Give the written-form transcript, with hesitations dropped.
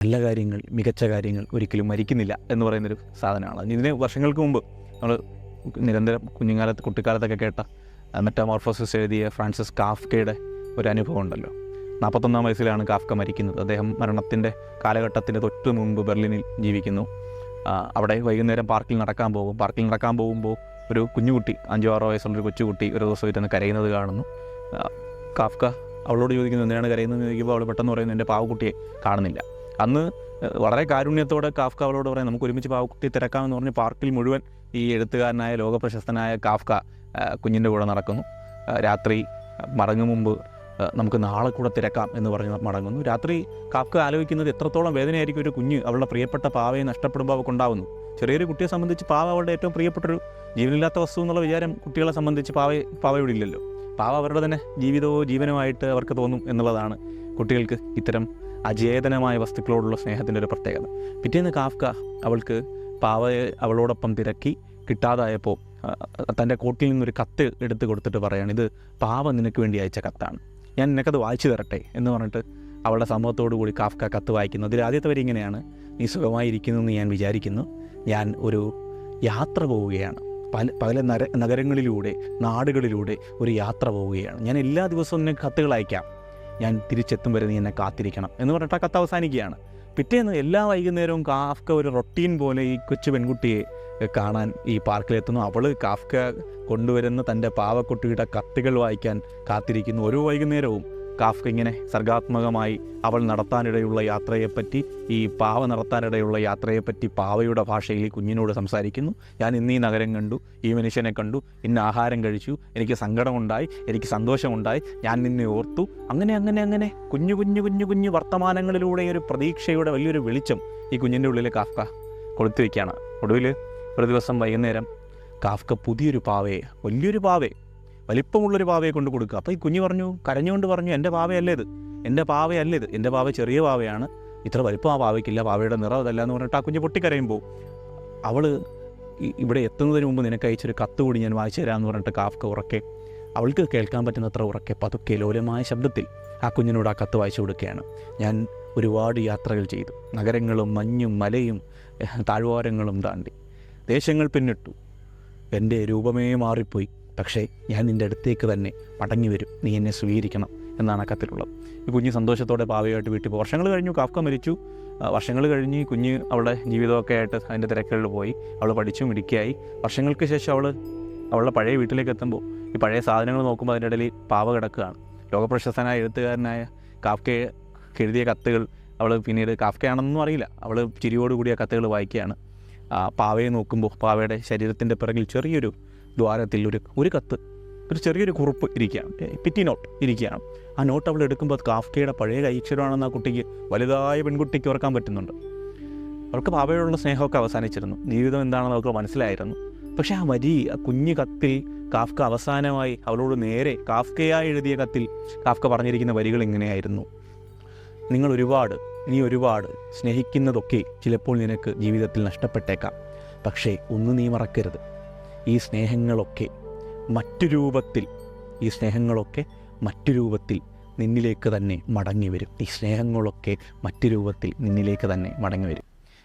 നല്ല കാര്യങ്ങൾ, മികച്ച കാര്യങ്ങൾ ഒരിക്കലും മരിക്കുന്നില്ല എന്ന് പറയുന്നൊരു സാധനമാണ്. ഇതിന് വർഷങ്ങൾക്ക് മുമ്പ് നമ്മൾ നിരന്തരം കുട്ടിക്കാലത്തൊക്കെ കേട്ട മെറ്റാമോർഫോസിസ് എഴുതിയ ഫ്രാൻസിസ് കാഫ്കയുടെ ഒരു അനുഭവം ഉണ്ടല്ലോ. 41 വയസ്സിലാണ് കാഫ്ക മരിക്കുന്നത്. അദ്ദേഹം മരണത്തിൻ്റെ കാലഘട്ടത്തിന് തൊട്ട് മുമ്പ് ബെർലിനിൽ ജീവിക്കുന്നു. അവിടെ വൈകുന്നേരം പാർക്കിൽ നടക്കാൻ പോകുമ്പോൾ ഒരു കുഞ്ഞുകുട്ടി, 5-6 വയസ്സുള്ളൊരു കൊച്ചുകുട്ടി ഒരു ദിവസം ഇരുന്ന് കരയുന്നത് കാണുന്നു. കാഫ്ക അവളോട് ചോദിക്കുന്നു എന്തിനാണ് കരയുന്നതെന്ന് ചോദിക്കുമ്പോൾ അവൾ പെട്ടെന്ന് പറയുന്നു എൻ്റെ പാവക്കുട്ടിയെ കാണുന്നില്ല. അന്ന് വളരെ കാരുണ്യത്തോടെ കാഫ്ക അവളോട് പറയാം നമുക്ക് ഒരുമിച്ച് പാവക്കുട്ടിയെ തിരക്കാമെന്ന് പറഞ്ഞ് പാർക്കിൽ മുഴുവൻ ഈ എഴുത്തുകാരനായ ലോകപ്രശസ്തനായ കാഫ്ക കുഞ്ഞിൻ്റെ കൂടെ നടക്കുന്നു. രാത്രി മടങ്ങും മുമ്പ് നമുക്ക് നാളെ കൂടെ തിരക്കാം എന്ന് പറഞ്ഞ് മടങ്ങുന്നു. രാത്രി കാഫ്ക ആലോചിക്കുന്നത് എത്രത്തോളം വേദനയായിരിക്കും ഒരു കുഞ്ഞ് അവളുടെ പ്രിയപ്പെട്ട പാവയെ നഷ്ടപ്പെടുമ്പോൾ അവൾക്കുണ്ടാവുന്നു. ചെറിയൊരു കുട്ടിയെ സംബന്ധിച്ച് പാവ അവളുടെ ഏറ്റവും പ്രിയപ്പെട്ടൊരു ജീവനില്ലാത്ത വസ്തു എന്നുള്ള വിചാരം കുട്ടികളെ സംബന്ധിച്ച് പാവയോട് ഇല്ലല്ലോ. പാവ അവരുടെ തന്നെ ജീവനുമായിട്ട് അവർക്ക് തോന്നും എന്നുള്ളതാണ് കുട്ടികൾക്ക് ഇത്തരം അചേതനമായ വസ്തുക്കളോടുള്ള സ്നേഹത്തിൻ്റെ ഒരു പ്രത്യേകത. പിറ്റേന്ന് കാഫ്ക അവൾക്ക് പാവയെ അവളോടൊപ്പം തിരക്കി കിട്ടാതായപ്പോൾ തൻ്റെ കോട്ടിൽ നിന്നൊരു കത്ത് എടുത്ത് കൊടുത്തിട്ട് പറയാണ് ഇത് പാവ നിനക്ക് വേണ്ടി അയച്ച കത്താണ്, ഞാൻ നിനക്കത് വായിച്ചു തരട്ടെ എന്ന് പറഞ്ഞിട്ട് അവളുടെ സമ്മതത്തോടു കൂടി കാഫ്ക കത്ത് വായിക്കുന്നു. അതിൽ ആദ്യത്തെ വരി ഇങ്ങനെയാണ്: നീ സുഖമായിരിക്കുന്നു എന്ന് ഞാൻ വിചാരിക്കുന്നു, ഞാൻ ഒരു യാത്ര പോവുകയാണ്, പല നഗരങ്ങളിലൂടെ നാടുകളിലൂടെ ഒരു യാത്ര പോവുകയാണ്, ഞാൻ എല്ലാ ദിവസവും നിനക്ക് കത്തുകൾ അയക്കാം, ഞാൻ തിരിച്ചെത്തും വരെ നീ എന്നെ കാത്തിരിക്കണം എന്ന് പറഞ്ഞിട്ട് ആ കത്ത് അവസാനിക്കുകയാണ്. പിറ്റേന്ന് എല്ലാ വൈകുന്നേരവും കാഫ്ക ഒരു റൊട്ടീൻ പോലെ ഈ കൊച്ചു പെൺകുട്ടിയെ കാണാൻ ഈ പാർക്കിലെത്തുന്നു. അവൾ കാഫ്ക കൊണ്ടുവരുന്ന തൻ്റെ പാവക്കുട്ടിയുടെ കത്തുകൾ വായിക്കാൻ കാത്തിരിക്കുന്നു. ഓരോ വൈകുന്നേരവും കാഫ്ക ഇങ്ങനെ സർഗാത്മകമായി അവൾ നടത്താനിടയുള്ള യാത്രയെപ്പറ്റി, ഈ പാവ നടത്താനിടയുള്ള യാത്രയെപ്പറ്റി പാവയുടെ ഭാഷയിൽ കുഞ്ഞിനോട് സംസാരിക്കുന്നു. ഞാൻ ഇന്ന് ഈ നഗരം കണ്ടു, ഈ മനുഷ്യനെ കണ്ടു, ഇന്ന ആഹാരം കഴിച്ചു, എനിക്ക് സങ്കടമുണ്ടായി, എനിക്ക് സന്തോഷമുണ്ടായി, ഞാൻ നിന്നെ ഓർത്തു. അങ്ങനെ കുഞ്ഞു കുഞ്ഞു കുഞ്ഞു കുഞ്ഞു വർത്തമാനങ്ങളിലൂടെ ഒരു പ്രതീക്ഷയുടെ വലിയൊരു വെളിച്ചം ഈ കുഞ്ഞിൻ്റെ ഉള്ളിൽ കാഫ്ക കൊളുത്തി വയ്ക്കുകയാണ്. ഒടുവിൽ ഒരു ദിവസം വൈകുന്നേരം കാഫ്ക പുതിയൊരു പാവയെ, വലിയൊരു പാവയെ, വലിപ്പമുള്ളൊരു പാവയെ കൊണ്ട് കൊടുക്കുക. അപ്പോൾ ഈ കുഞ്ഞ് കരഞ്ഞുകൊണ്ട് പറഞ്ഞു എൻ്റെ പാവയല്ല ഇത്, എൻ്റെ പാവ ചെറിയ പാവയാണ്, ഇത്ര വലിപ്പം ആ പാവയ്ക്കില്ല, പാവയുടെ നിറം അതല്ല എന്ന് പറഞ്ഞിട്ട് ആ കുഞ്ഞ് പൊട്ടിക്കരയുമ്പോൾ അവൾ ഇവിടെ എത്തുന്നതിന് മുമ്പ് നിനക്ക് അയച്ചൊരു കത്ത് കൂടി ഞാൻ വായിച്ചു തരാമെന്ന് പറഞ്ഞിട്ട് കാഫ്ക ഉറക്കെ, അവൾക്ക് കേൾക്കാൻ പറ്റുന്നത്ര ഉറക്കെ പതുക്കെ ലോലമായ ശബ്ദത്തിൽ ആ കുഞ്ഞിനോട് ആ കത്ത് വായിച്ചു കൊടുക്കുകയാണ്. ഞാൻ ഒരുപാട് യാത്രകൾ ചെയ്തു, നഗരങ്ങളും മഞ്ഞും മലയും താഴ്വാരങ്ങളും താണ്ടി, ദേശങ്ങൾ പിന്നിട്ടു, എൻ്റെ രൂപമേ മാറിപ്പോയി, പക്ഷേ ഞാൻ നിൻ്റെ അടുത്തേക്ക് തന്നെ മടങ്ങി വരും, നീ എന്നെ സ്വീകരിക്കണം എന്നാണ് ആ കത്തിലുള്ളത്. ഈ കുഞ്ഞ് സന്തോഷത്തോടെ പാവയായിട്ട് വീട്ടിൽ പോയി. വർഷങ്ങൾ കഴിഞ്ഞു, കാഫ്ക മരിച്ചു. വർഷങ്ങൾ കഴിഞ്ഞ് കുഞ്ഞ് അവളുടെ ജീവിതമൊക്കെ ആയിട്ട് അതിൻ്റെ തിരക്കുകളിൽ പോയി. അവൾ പഠിച്ചു മിടുക്കിയായി. വർഷങ്ങൾക്ക് ശേഷം അവളുടെ പഴയ വീട്ടിലേക്ക് എത്തുമ്പോൾ ഈ പഴയ സാധനങ്ങൾ നോക്കുമ്പോൾ അതിൻ്റെ ഇടയിൽ പാവ കിടക്കുകയാണ്. ലോകപ്രശസ്തനായ എഴുത്തുകാരനായ കാഫ്കയെ എഴുതിയ കത്തുകൾ അവൾ പിന്നീട് കാഫ്കയാണെന്നൊന്നും അറിയില്ല, അവൾ ചിരിയോടുകൂടി ആ കത്തുകൾ വായിക്കുകയാണ്. പാവയെ നോക്കുമ്പോൾ പാവയുടെ ശരീരത്തിൻ്റെ പിറകിൽ ചെറിയൊരു ദ്വാരത്തിൽ ഒരു കത്ത്, ഒരു ചെറിയൊരു കുറിപ്പ് ഇരിക്കുകയാണ്, പിറ്റി നോട്ട് ഇരിക്കുകയാണ്. ആ നോട്ട് അവൾ എടുക്കുമ്പോൾ അത് കാഫ്കയുടെ പഴയ കൈക്ഷരമാണെന്ന് ആ കുട്ടിക്ക്, വലുതായ പെൺകുട്ടിക്ക് ഓർക്കാൻ പറ്റുന്നുണ്ട്. അവൾക്ക് പാവയോടുള്ള സ്നേഹമൊക്കെ അവസാനിച്ചിരുന്നു, ജീവിതം എന്താണെന്ന് അവൾക്ക് മനസ്സിലായിരുന്നു. പക്ഷേ ആ കുഞ്ഞു കത്തിൽ കാഫ്ക അവസാനമായി അവളോട് നേരെ കാഫ്കയായി എഴുതിയ കത്തിൽ കാഫ്ക പറഞ്ഞിരിക്കുന്ന വരികൾ ഇങ്ങനെയായിരുന്നു: നീ ഒരുപാട് സ്നേഹിക്കുന്നതൊക്കെ ചിലപ്പോൾ നിനക്ക് ജീവിതത്തിൽ നഷ്ടപ്പെട്ടേക്കാം, പക്ഷേ ഒന്ന് നീ മറക്കരുത്, ഈ സ്നേഹങ്ങളൊക്കെ മറ്റു രൂപത്തിൽ നിന്നിലേക്ക് തന്നെ മടങ്ങി വരും.